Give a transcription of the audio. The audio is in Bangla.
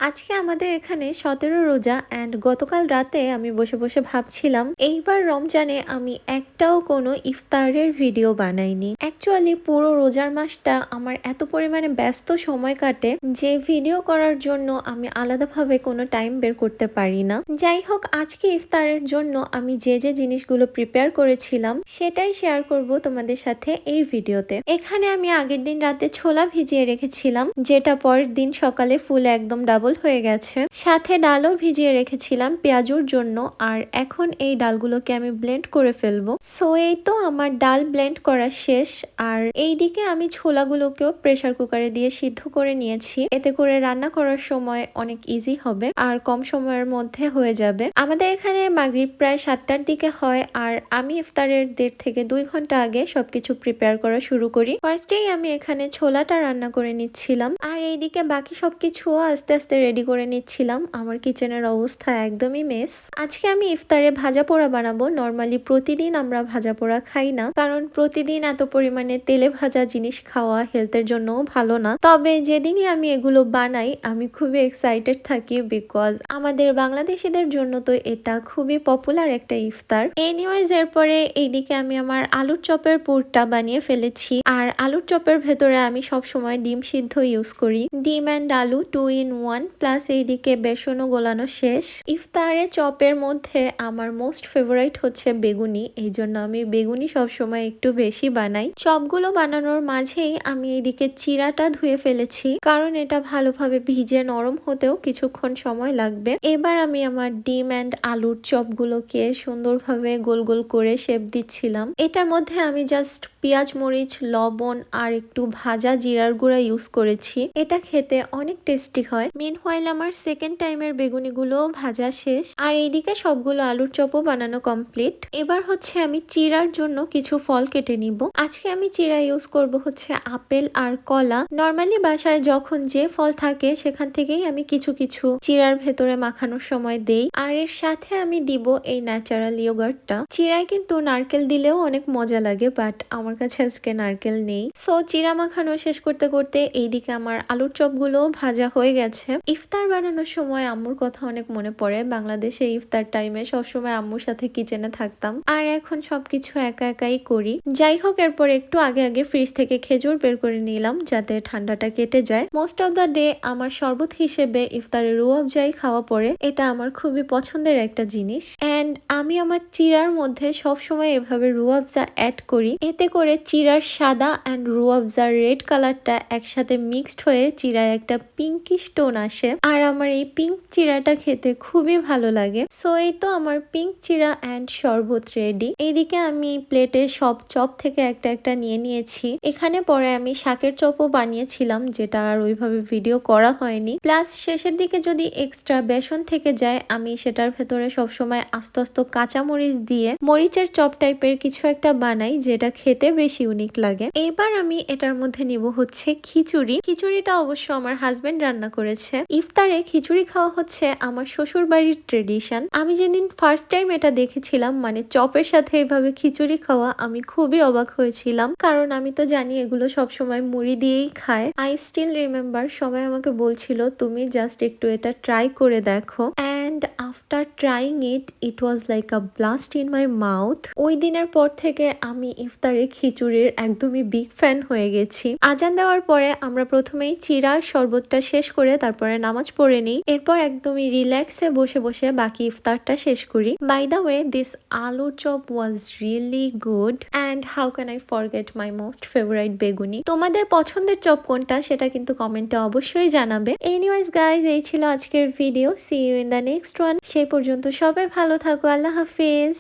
আজকে আমাদের এখানে 17 রোজা অ্যান্ড গতকাল রাতে আমি বসে বসে ভাবছিলাম এইবার রমজানে আমি একটাও কোনো ইফতারের ভিডিও বানাইনি। অ্যাকচুয়ালি পুরো রোজার মাসটা আমার এত পরিমাণে ব্যস্ত সময় কাটে যে ভিডিও করার জন্য আমি আলাদাভাবে কোনো টাইম বের করতে পারি না। যাই হোক, আজকে ইফতারের জন্য আমি যে যে জিনিসগুলো প্রিপেয়ার করেছিলাম সেটাই শেয়ার করব তোমাদের সাথে এই ভিডিওতে। এখানে আমি আগের দিন রাতে ছোলা ভিজিয়ে রেখেছিলাম, যেটা পরের দিন সকালে ফুল একদম ডাবল হয়ে গেছে। সাথে ডালও ভিজিয়ে রেখেছিলাম পেঁয়াজুর জন্য, আর এখন এই ডালগুলোকে আমি ব্লেন্ড করে ফেলবো। সো এই তো আমার ডাল ব্লেন্ড করা শেষ। আর এইদিকে আমি ছোলাগুলোকেও প্রেসার কুকারে দিয়ে সিদ্ধ করে নিয়েছি, এতে করে রান্না করার সময় অনেক ইজি হবে আর কম সময়ের মধ্যে হয়ে যাবে। আমাদের এখানে মাগরিব প্রায় 7টার দিকে হয়, আর আমি ইফতারের 1.5 থেকে 2 ঘন্টা আগে সবকিছু প্রিপেয়ার করা শুরু করি। ফার্স্টেই আমি এখানে ছোলাটা রান্না করে নিচ্ছিলাম, আর এইদিকে বাকি সবকিছু আস্তে আস্তে রেডি করে নিচ্ছিলাম। আমার কিচেনের অবস্থা একদমই মেস। আজকে আমি ইফতারে ভাজা পোড়া বানাবো। নর্মালি প্রতিদিন আমরা ভাজা পোড়া খাই না, কারণ প্রতিদিন এত পরিমাণে তেলে ভাজা জিনিস খাওয়া হেলথের জন্য ভালো না। তবে যেদিনই আমি এগুলো বানাই আমি খুবই এক্সাইটেড থাকি, বিকজ আমাদের বাংলাদেশিদের জন্য তো এটা খুবই পপুলার একটা ইফতার। এনিওয়েজ, এরপরে এইদিকে আমি আমার আলুর চপের পুরটা বানিয়ে ফেলেছি। আর আলুর চপের ভেতরে আমি সবসময় ডিম সিদ্ধ ইউজ করি। ডিম অ্যান্ড আলু 2 in 1, প্লাস এইদিকে বেসনও গোলানো শেষ। ইফতারে চপের মধ্যে আমার মোস্ট ফেভারিট হচ্ছে বেগুনি, এই জন্য আমি বেগুনি সবসময় একটু বেশি বানাই। চপগুলো বানানোর মাঝেই আমি এইদিকে চিড়াটা ধুয়ে ফেলেছি, কারণ এটা ভালোভাবে ভিজে নরম হতেও কিছুক্ষণ সময় লাগবে। এবার আমি আমার ডিম অ্যান্ড আলুর চপগুলোকে সুন্দরভাবে গোল গোল করে শেপ দিচ্ছিলাম। এটার মধ্যে আমি জাস্ট পেঁয়াজ, মরিচ, লবণ আর একটু ভাজা জিরার গুঁড়া ইউজ করেছি। এটা খেতে অনেক টেস্টি হয়। মিনহোয়াইল আমার সেকেন্ড টাইমের বেগুনিগুলো ভাজা শেষ, আর এইদিকে সবগুলো আলুর চপও বানানো কমপ্লিট। এবার হচ্ছে আমি চিড়ার জন্য কিছু ফল কেটে নিব। আজকে আমি চিড়া ইউজ করব হচ্ছে আপেল আর কলা। নর্মালি বাসায় যখন যে ফল থাকে সেখান থেকেই আমি কিছু কিছু চিড়ার ভেতরে মাখানোর সময় দেই, আর এর সাথে আমি দিব এই ন্যাচারাল ইয়োগার্টটা। চিড়ায় কিন্তু নারকেল দিলেও অনেক মজা লাগে, বাট আমার কাছে আজকে নারকেল নেই। সো চিড়া মাখানো শেষ করতে করতে এইদিকে আমার আলুর চপগুলো ভাজা হয়ে গেছে। ইফতার বানানোর সময় আম্মুর কথা অনেক মনে পড়ে। বাংলাদেশে ইফতার টাইমে সবসময় আম্মুর সাথে কিচেনে থাকতাম, আর এখন সবকিছু একা একাই করি। যাই হোক, এরপর একটু আগে আগে ফ্রিজ থেকে খেজুর বের করে নিলাম যাতে ঠান্ডাটা কেটে যায়। মোস্ট অফ দ্য ডে আমার শরবত হিসেবে ইফতারে রুয়াবজাই খাওয়া পড়ে। এটা আমার খুবই পছন্দের একটা জিনিস, এন্ড আমি আমার চিড়ার মধ্যে সবসময় এভাবে রুয়াবজা অ্যাড করি। এতে করে চিড়ার সাদা অ্যান্ড রুয়াবজার রেড কালারটা একসাথে মিক্সড হয়ে চিড়ায় একটা পিঙ্কিশ টোন আসে, আর আমার এই পিঙ্ক চিড়াটা খেতে খুবই ভালো লাগে। সো এই তো আমার পিঙ্ক চিড়া অ্যান্ড শরবত রেডি। এইদিকে আমি প্লেটে সব চপ থেকে একটা একটা নিয়ে নিয়েছি। এখানে পরে আমি শাকের চপও বানিয়েছিলাম, যেটা আর ওইভাবে ভিডিও করা হয়নি। প্লাস শেষের দিকে যদি এক্সট্রা বেসন থেকে যায় আমি সেটার ভেতরে সবসময় আস্তে আস্তে কাঁচামরিচ দিয়ে মরিচের চপ টাইপের কিছু একটা বানাই, যেটা খেতে বেশ ইউনিক লাগে। এবার আমি এটার মধ্যে নিব হচ্ছে খিচুড়ি। খিচুড়িটা অবশ্য আমার হাজবেন্ড রান্না করেছে। ইফতারে খিচুড়ি খাওয়া হচ্ছে আমার শ্বশুর বাড়ির ট্রেডিশন। আমি যেদিন ফার্স্ট টাইম এটা দেখেছিলাম, মানে চপের সাথে এভাবে খিচুড়ি খাওয়া, আমি খুবই অবাক হয়েছিলাম, কারণ আমি তো জানি এগুলো সবসময় মুড়ি দিয়েই খায়। আই স্টিল রিমেম্বার সবাই আমাকে বলছিল তুমি জাস্ট একটু এটা ট্রাই করে দেখো, and after trying it was like a blast in my mouth. ওই দিনের পর থেকে আমি ইফতারে খিচুড়ির একদমই বিগ ফ্যান হয়ে গেছি। আজান দেওয়ার পরে আমরা প্রথমেই চিড়া শরবতটা শেষ করে তারপরে নামাজ পড়ে নিই। এরপর একদমই রিল্যাক্সে বসে বসে বাকি ইফতারটা শেষ করি। বাই দ্য ওয়ে, দিস আলু chop was really good, and how can I forget my most favourite বেগুনি। তোমাদের পছন্দের চপ কোনটা সেটা কিন্তু কমেন্টে অবশ্যই জানাবে। এনিওয়েজ গাইজ, এই ছিল আজকের video. See you in the next one. সেই পর্যন্ত সবাই ভালো থাকো। আল্লাহ হাফিজ।